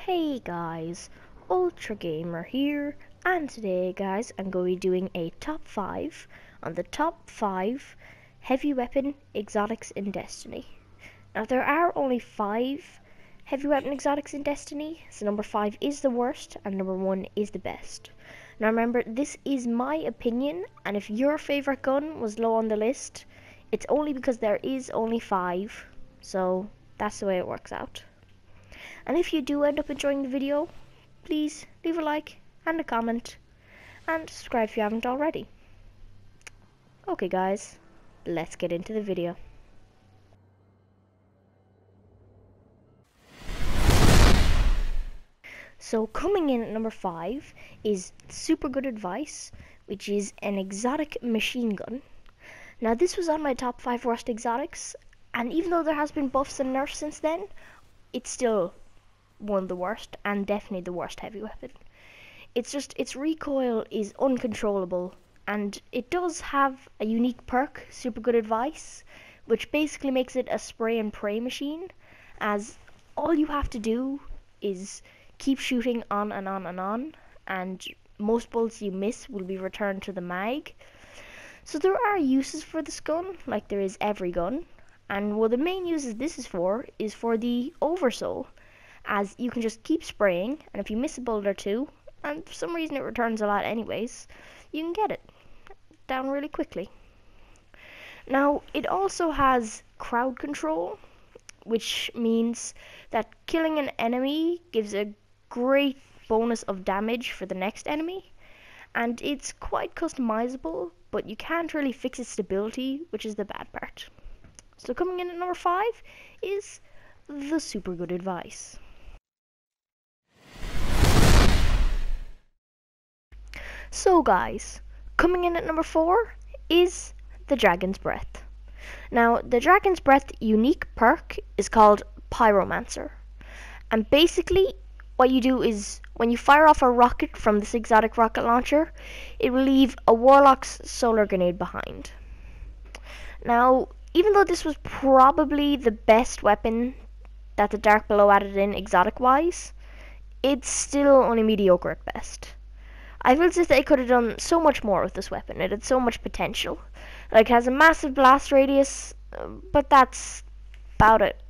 Hey guys, Ultra Gamer here, and today guys I'm going to be doing a top 5 on the top 5 heavy weapon exotics in Destiny. Now there are only 5 heavy weapon exotics in Destiny, so number 5 is the worst and number 1 is the best. Now remember, this is my opinion, and if your favorite gun was low on the list, it's only because there is only 5, so that's the way it works out. And if you do end up enjoying the video, please leave a like and a comment and subscribe if you haven't already. Okay guys, let's get into the video. So coming in at number 5 is Super Good Advice, which is an exotic machine gun. Now this was on my top 5 worst exotics, and even though there has been buffs and nerfs since then, it's still one of the worst, and definitely the worst heavy weapon. It's just, its recoil is uncontrollable, and it does have a unique perk, Super Good Advice, which basically makes it a spray and pray machine, as all you have to do is keep shooting on and on and on, and most bullets you miss will be returned to the mag. So there are uses for this gun, like there is every gun, and one of the main uses this is for the oversoul, as you can just keep spraying, and if you miss a bullet or two, and for some reason it returns a lot anyways, you can get it down really quickly. Now, it also has crowd control, which means that killing an enemy gives a great bonus of damage for the next enemy, and it's quite customizable, but you can't really fix its stability, which is the bad part. So coming in at number 5 is the Super Good Advice. So guys, coming in at number 4 is the Dragon's Breath. Now, the Dragon's Breath unique perk is called Pyromancer. And basically, what you do is, when you fire off a rocket from this exotic rocket launcher, it will leave a Warlock's solar grenade behind. Now, even though this was probably the best weapon that the Dark Below added in exotic-wise, it's still only mediocre at best. I feel as if they could have done so much more with this weapon. It had so much potential. Like, it has a massive blast radius, but that's about it.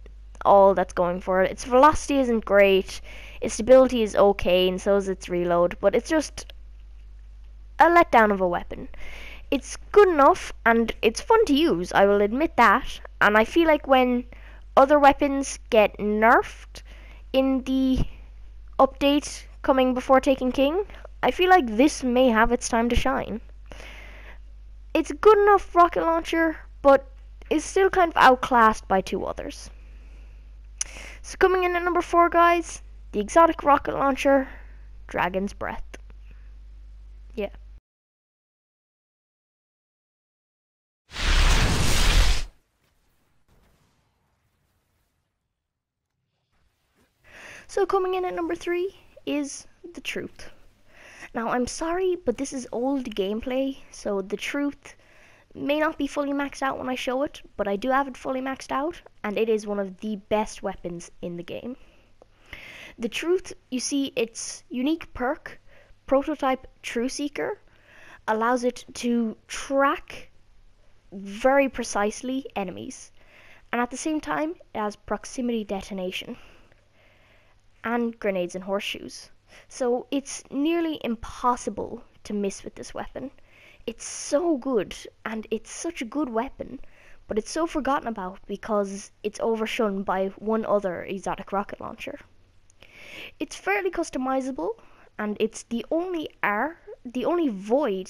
All that's going for it. Its velocity isn't great, its stability is okay, and so is its reload, but it's just a letdown of a weapon. It's good enough, and it's fun to use, I will admit that, and I feel like when other weapons get nerfed in the update coming before Taken King, I feel like this may have its time to shine. It's a good enough rocket launcher, but is still kind of outclassed by 2 others. So coming in at number 4 guys, the exotic rocket launcher, Dragon's Breath. Yeah. So coming in at number 3 is the Truth. Now, I'm sorry, but this is old gameplay, so the Truth may not be fully maxed out when I show it, but I do have it fully maxed out, and it is one of the best weapons in the game. The Truth, you see, its unique perk, Prototype True Seeker, allows it to track very precisely enemies, and at the same time, it has proximity detonation, and grenades and horseshoes. So it's nearly impossible to miss with this weapon. It's so good, and it's such a good weapon, but it's so forgotten about because it's overshone by one other exotic rocket launcher. It's fairly customizable, and it's the only void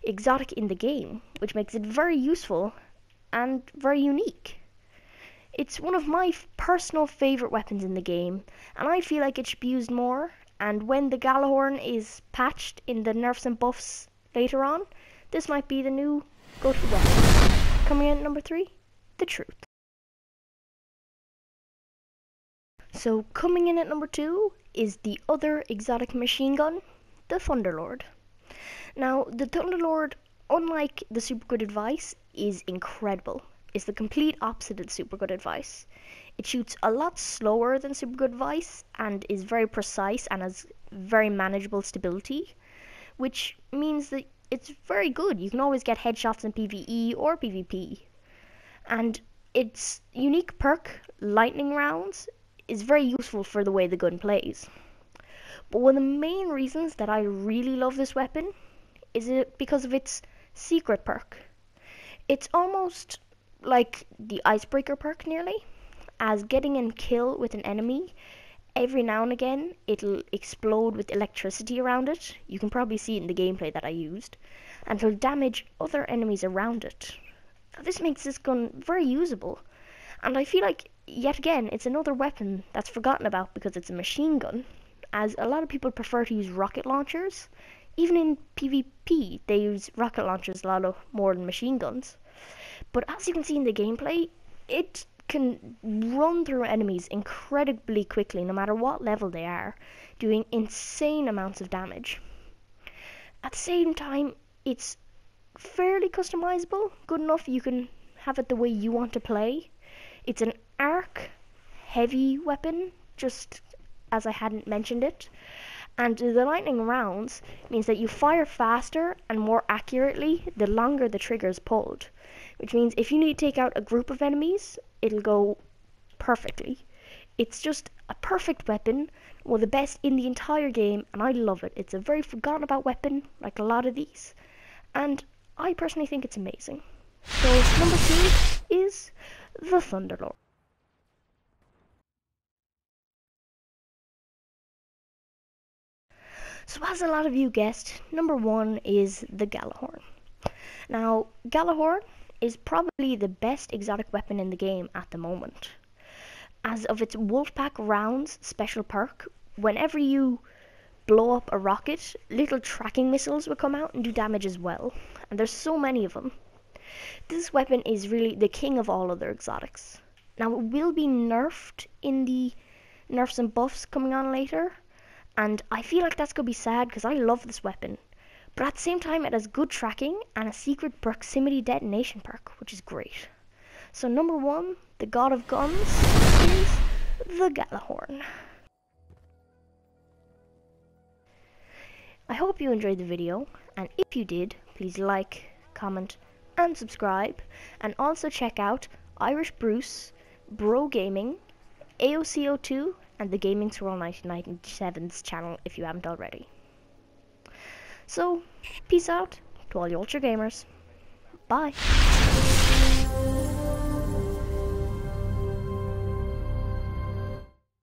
exotic in the game, which makes it very useful and very unique. It's one of my personal favorite weapons in the game, and I feel like it should be used more. And when the Galahorn is patched in the nerfs and buffs later on, this might be the new go-to weapon. Coming in at number 3, the Truth. So coming in at number 2 is the other exotic machine gun, the Thunderlord. Now, the Thunderlord, unlike the Super Good Advice, is incredible. is the complete opposite of super good advice. It shoots a lot slower than super good advice and is very precise and has very manageable stability, which means that it's very good. You can always get headshots in PvE or PvP. And its unique perk, lightning rounds, is very useful for the way the gun plays. But one of the main reasons that I really love this weapon is it because of its secret perk. It's almost like the icebreaker perk nearly, as getting a kill with an enemy, every now and again it'll explode with electricity around it. You can probably see it in the gameplay that I used, and it'll damage other enemies around it. Now, this makes this gun very usable, and I feel like yet again it's another weapon that's forgotten about because it's a machine gun, as a lot of people prefer to use rocket launchers. Even in PvP they use rocket launchers a lot more than machine guns. But as you can see in the gameplay, it can run through enemies incredibly quickly no matter what level they are, doing insane amounts of damage. At the same time, it's fairly customizable, good enough you can have it the way you want to play. It's an arc heavy weapon, just as I hadn't mentioned it, and the lightning rounds means that you fire faster and more accurately the longer the trigger is pulled, which means if you need to take out a group of enemies, it'll go perfectly. It's just a perfect weapon, one of the best in the entire game, and I love it. It's a very forgotten about weapon, like a lot of these, and I personally think it's amazing. So number 2 is the Thunderlord. So as a lot of you guessed, number 1 is the Gjallarhorn. Now, Gjallarhorn is probably the best exotic weapon in the game at the moment. As of its Wolfpack rounds special perk, whenever you blow up a rocket, little tracking missiles will come out and do damage as well, and there's so many of them. This weapon is really the king of all other exotics. Now, it will be nerfed in the nerfs and buffs coming on later, and I feel like that's going to be sad because I love this weapon. But at the same time, it has good tracking and a secret proximity detonation perk, which is great. So number 1, the god of guns, is the Gjallarhorn. I hope you enjoyed the video, and if you did, please like, comment, and subscribe, and also check out Irish Bruce, Bro Gaming, AOCO2, and the Gaming Swirl 1997's channel if you haven't already. So, peace out to all you ultra gamers. Bye.